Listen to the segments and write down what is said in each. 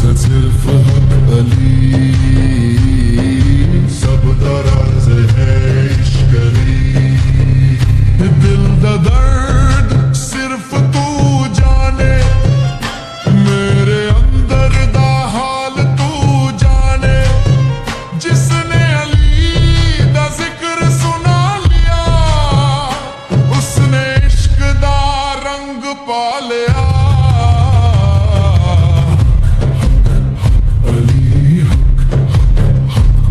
مقصد صرف حق علی سب دا راز ہے عشق علی دل دا درد صرف تو جانے میرے اندر دا حال تو جانے جس نے علی دا ذکر سنا لیا اس نے عشق دا رنگ پا لیا علی حق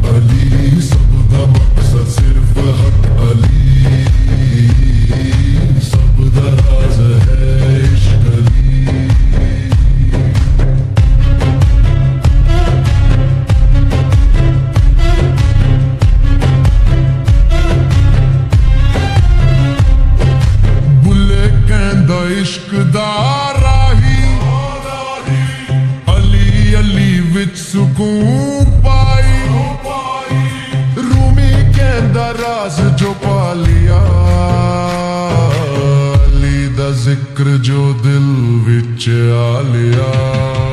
علی سب دا مقصد صرف حق علی سب دا راز ہے عشق علی بلے کہندا عشق دا راہی علی علی وچ سکون پائی رومی کہندا راز جو پا لیا علی دا ذکر جو دل وچ آ لیا